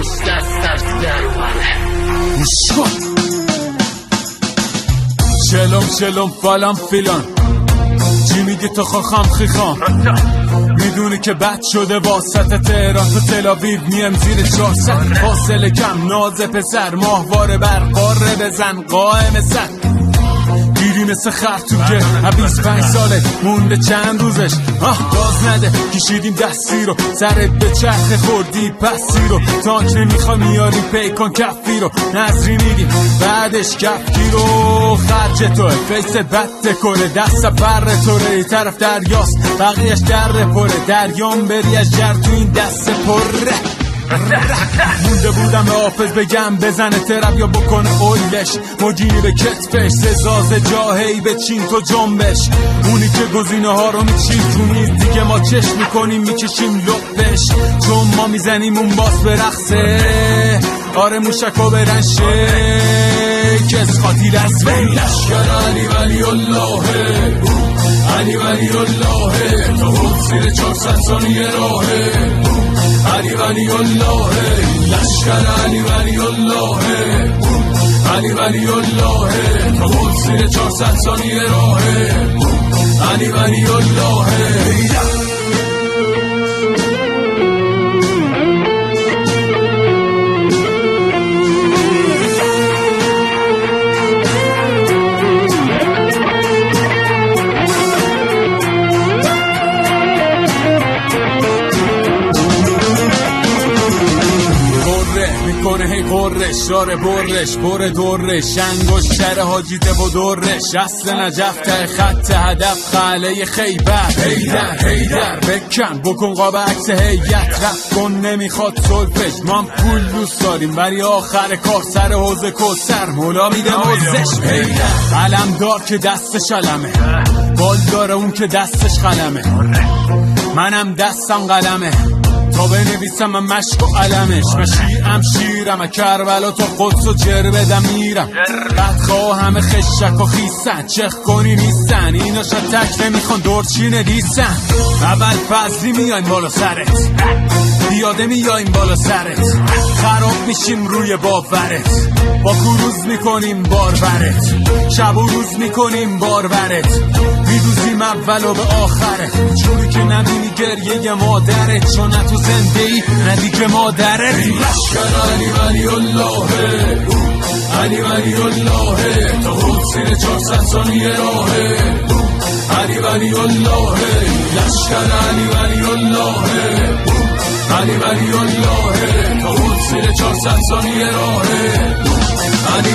پشت دستش در اومده. شلم شلم فلان فیلان، چی میگه تو خاخام خیخام؟ میدونی که بد شده واسط تهران تو تل‌آویو میم زیر 400 فاصله کم ناز پسر ماهواره بر قاره بزن قائم سر گیری مثل خرطوکه 25 ساله مونده چند روزش گاز نده کشیدیم دستی رو سرت به چرخ خوردی پسی رو تانک نمیخوا میاریم پیکان کفی رو نظری میدیم بعدش کفکی رو خرج توه فیس بد دکوره دست بر توره ای طرف دریاست بقیهش در پره دریام بری از جر تو این دست پره مونده بودم به حافظ بگم بزنه ترپ یا بکنه اولش مجینی به کتفش سزاز جاهی به چین تو جنبش اونی که گزینه ها رو میچیم تو میز دیگه ما چشم میکنیم میکشیم لپش چون ما میزنیم اون باس به رقصه آره موشکو برن شکست خاطی دست لشگر علی ولی الله علی ولی الله تا بود زیر 400 ثانیه راهه علی ولی الله لشگر علی ولی الله علی ولی الله تا بود زیر 400 ثانیه راهه علی ولی الله کنه هی قرش راره برش بره دورش انگوش شره حاجیده و دورش اصل نجف ته خط هدف خاله خیبر هیدر هیدر بکن بکن قاب عکس هیت رفت کن نمیخواد صلفش ما هم پول دوست داریم ولی آخر کار سر حوزه کسر مولا میده موزش هیدر قلم دار که دستش علمه بال داره اون که دستش قلمه منم دستم قلمه تا بنویسم من مشک و علمش من شیعم شیرم کربلا تا قدس و جر بدم میرم بدخواه همه خشک و خیسن چخ کنی نیستن اینا شتک نمیخوان دورچی ندیسن اول فضلی میایم بالا سرت بیاده میایم بالا سرت خراب میشیم روی باورت با کروز میکنیم باربرت شب و روز میکنیم باربرت میدوزیم اول و به آخرت جوری که نبینی گریه مادرت چون نه تو زنده ای نه دیگه مادرت لشگر علی ولی الله علی ولی الله تا بود زیر 400 ثانیه راهه علی ولی الله لشگر علی ولی الله علی ولی الله تا بود زیر 400 ثانیه راهه علی